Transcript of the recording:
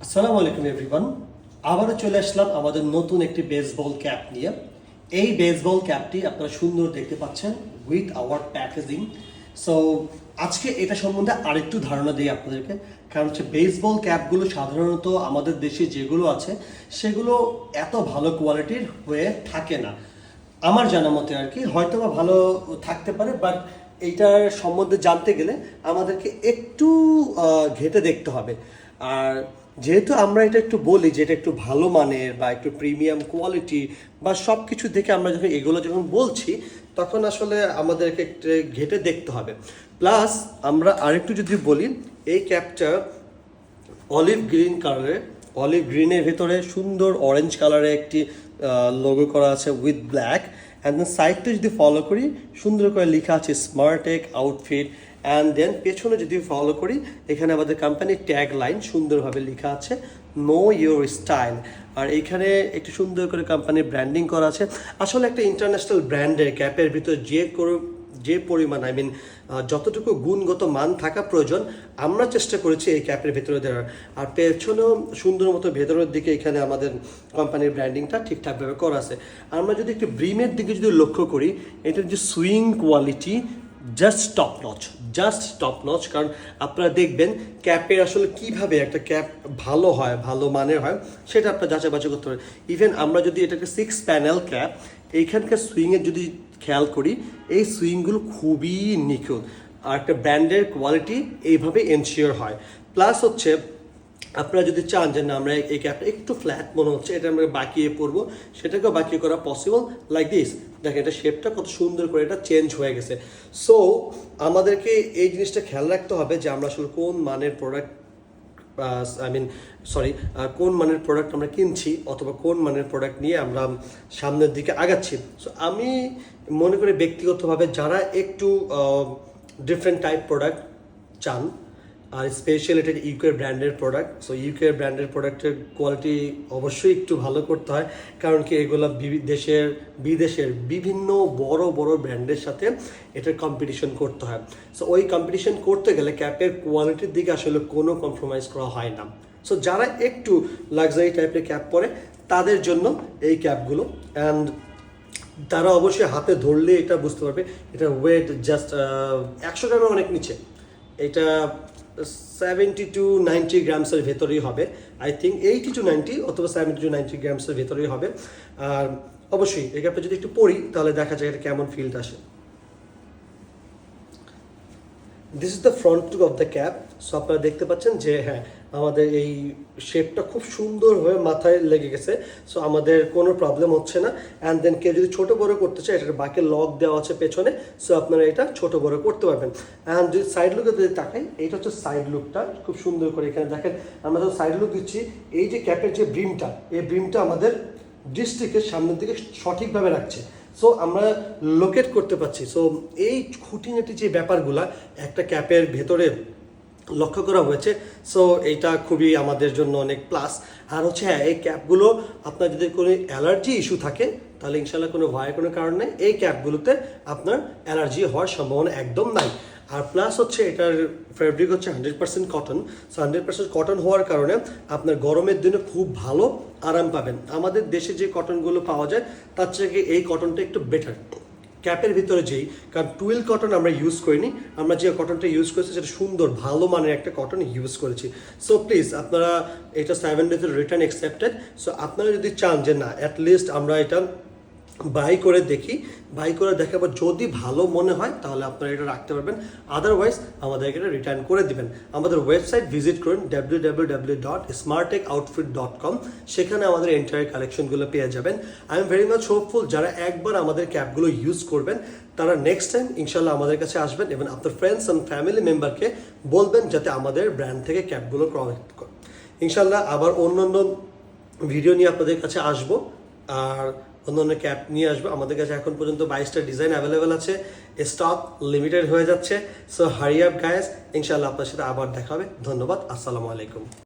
আসসালামু আলাইকুম এভরিওয়ান। আবারও চলে আসলাম আমাদের নতুন একটি বেসবল ক্যাপ নিয়ে। এই বেসবল ক্যাপটি আপনারা সুন্দর দেখতে পাচ্ছেন উইথ আওয়ার প্যাকেজিং। সো আজকে এটা সম্বন্ধে আরেকটু ধারণা দিই আপনাদেরকে, কারণ হচ্ছে বেসবল ক্যাপগুলো সাধারণত আমাদের দেশে যেগুলো আছে সেগুলো এত ভালো কোয়ালিটির হয়ে থাকে না আমার জানা মতে আর কি। হয়তো বা ভালো থাকতে পারে, বাট এইটার সম্বন্ধে জানতে গেলে আমাদেরকে একটু ঘেঁটে দেখতে হবে। আর যেহেতু আমরা এটা একটু বলি যে এটা একটু ভালো মানের বা একটু প্রিমিয়াম কোয়ালিটি বা সব কিছু দেখে আমরা যখন এগুলো যখন বলছি, তখন আসলে আমাদেরকে একটু ঘেঁটে দেখতে হবে। প্লাস আমরা আরেকটু যদি বলি, এই ক্যাপটা অলিভ গ্রিন কালারের, অলিভ গ্রিনের ভেতরে সুন্দর অরেঞ্জ কালারে একটি লোগো করা আছে উইথ ব্ল্যাক। অ্যান্ড দেন সাইডটা যদি ফলো করি, সুন্দর করে লেখা আছে স্মার্টেক আউটফিট। অ্যান্ড দেন পেছনে যদি ফলো করি, এখানে আমাদের কোম্পানির ট্যাগ লাইন সুন্দরভাবে লেখা আছে নো ইউর স্টাইল। আর এইখানে একটু সুন্দর করে কোম্পানির ব্র্যান্ডিং করা আছে। আসলে একটা ইন্টারন্যাশনাল ব্র্যান্ডের ক্যাপের ভিতর যে পরিমাণ যতটুকু গুণগত মান থাকা প্রয়োজন, আমরা চেষ্টা করেছি এই ক্যাপের ভেতরে দেওয়ার। আর পেছনেও সুন্দর মতো ভেতরের দিকে এখানে আমাদের কোম্পানির ব্র্যান্ডিংটা ঠিকঠাকভাবে করা আছে। আমরা যদি একটু ব্রিমের দিকে যদি লক্ষ্য করি, এটার যে swing quality just top notch. কারণ আপনারা দেখবেন ক্যাপের আসলে কিভাবে একটা ক্যাপ ভালো হয়, ভালো মানের হয়, সেটা আপনার যাচাই বাছাই করতে হবে। ইভেন আমরা যদি এটাকে 6 প্যানেল ক্যাপ, এইখানকার সুইংয়ের যদি খেয়াল করি, এই সুইংগুলো খুবই নিখুঁত। আর একটা ব্র্যান্ডের কোয়ালিটি এইভাবে এনশিওর হয়। প্লাস হচ্ছে আপনারা যদি চান যে না আমরা এই ক্যাপটা একটু ফ্ল্যাট মনে হচ্ছে, এটা আমরা বাঁকিয়ে পরবো, সেটাকেও বাঁকিয়ে করা পসিবল। লাইক দিস, দেখেন এটা শেপটা কত সুন্দর করে এটা চেঞ্জ হয়ে গেছে। সো আমাদেরকে এই জিনিসটা খেয়াল রাখতে হবে যে আমরা আসলে কোন মানের প্রোডাক্ট কোন মানের প্রোডাক্ট আমরা কিনছি, অথবা কোন মানের প্রোডাক্ট নিয়ে আমরা সামনের দিকে আগাচ্ছি। সো আমি মনে করি ব্যক্তিগতভাবে যারা একটু ডিফারেন্ট টাইপ প্রোডাক্ট চান, আর স্পেশাল এটা ইউকের ব্র্যান্ডের প্রোডাক্ট, সো ইউকের ব্র্যান্ডের প্রোডাক্টের কোয়ালিটি অবশ্যই একটু ভালো করতে হয়। কারণ কি এগুলো বিদেশের বিভিন্ন বড় বড় ব্র্যান্ডের সাথে এটার কম্পিটিশন করতে হয়। সো ওই কম্পিটিশন করতে গেলে ক্যাপের কোয়ালিটির দিকে আসলে কোনো কম্প্রোমাইজ করা হয় না। সো যারা একটু লাক্সারি টাইপের ক্যাপ পরে, তাদের জন্য এই ক্যাপগুলো। অ্যান্ড তারা অবশ্যই হাতে ধরলে এটা বুঝতে পারবে এটা ওয়েট জাস্ট 100 গ্রামের অনেক নিচে। এটা 70 to 90 গ্রামসের ভেতরেই হবে। আই থিঙ্ক 80 to 90 অথবা 70 to 90 গ্রামসের ভেতরেই হবে। আর অবশ্যই এই ক্যাপটা যদি একটু পরি, তাহলে দেখা যায় এটা কেমন ফিলটা আসে। This is the front look of the cap. So আপনারা দেখতে পাচ্ছেন যে হ্যাঁ, আমাদের এই শেপটা খুব সুন্দর হয়ে মাথায় লেগে গেছে। সো আমাদের কোনো প্রবলেম হচ্ছে না। অ্যান্ড দেন কেউ যদি ছোটো বড়ো করতে চায়, এটার বাকি লক দেওয়া আছে পেছনে। সো আপনারা এটা ছোটো বড়ো করতে পারবেন। অ্যান্ড যদি সাইড লুকে যদি তাকাই, এইটা হচ্ছে সাইড লুকটা খুব সুন্দর করে এখানে দেখেন। আমরা যখন সাইড লুক দিচ্ছি, এই যে ক্যাপের যে ব্রিমটা, এই ব্রিমটা আমাদের ডিস্ট্রিক্টের সামনের দিকে সঠিকভাবে রাখছে। সো আমরা লোকেট করতে পারছি। সো এই খুঁটিনাটি যে ব্যাপারগুলা একটা ক্যাপের ভেতরে লক্ষ্য করা হয়েছে। সো এইটা খুবই আমাদের জন্য অনেক প্লাস। আর হচ্ছে হ্যাঁ, এই ক্যাপগুলো আপনার যদি কোনো অ্যালার্জি ইস্যু থাকে, তাহলে ইনশাল্লাহ কোনো ভয়ের কোনো কারণ নেই। এই ক্যাপগুলোতে আপনার অ্যালার্জি হওয়ার সম্ভাবনা একদম নাই। আর প্লাস হচ্ছে এটার ফ্যাব্রিক হচ্ছে 100% কটন। সো 100% কটন হওয়ার কারণে আপনার গরমের দিনে খুব ভালো আরাম পাবেন। আমাদের দেশে যে কটনগুলো পাওয়া যায়, তার থেকে এই কটনটা একটু বেটার ক্যাপের ভিতরে যেই। কারণ টুয়েল কটন আমরা ইউজ করিনি, আমরা যে কটনটা ইউজ করেছি সেটা সুন্দর ভালো মানের একটা কটন ইউজ করেছি। সো প্লিজ আপনারা এটা 7 ডেজের রিটার্ন অ্যাকসেপ্টেড। সো আপনারা যদি চান যে না অ্যাটলিস্ট আমরা এটা বাই করে দেখি, বাই করে দেখার পর যদি ভালো মনে হয়, তাহলে আপনারা এটা রাখতে পারবেন। আদারওয়াইজ আমাদেরকে এটা রিটার্ন করে দিবেন। আমাদের ওয়েবসাইট ভিজিট করুন www.smartechoutfit.com। সেখানে আমাদের এন্টায়ার কালেকশনগুলো পেয়ে যাবেন। I am very much hopeful যারা একবার আমাদের ক্যাপগুলো ইউজ করবেন, তারা নেক্সট টাইম ইনশাল্লাহ আমাদের কাছে আসবেন এবং আপনার ফ্রেন্ডস অ্যান্ড ফ্যামিলি মেম্বারকে বলবেন যাতে আমাদের ব্র্যান্ড থেকে ক্যাপগুলো ক্রয় করে। ইনশাল্লাহ আবার অন্য ভিডিও নিয়ে আপনাদের কাছে আসবো, আর অন্য ক্যাপ নিয়ে আসবো। আমাদের কাছে এখন পর্যন্ত 22টা ডিজাইন অ্যাভেলেবেল আছে। স্টক লিমিটেড হয়ে যাচ্ছে। সো হারি আপ গাইস, ইনশাআল্লাহ আপনার সাথে আবার দেখা হবে। ধন্যবাদ। আসসালামু আলাইকুম।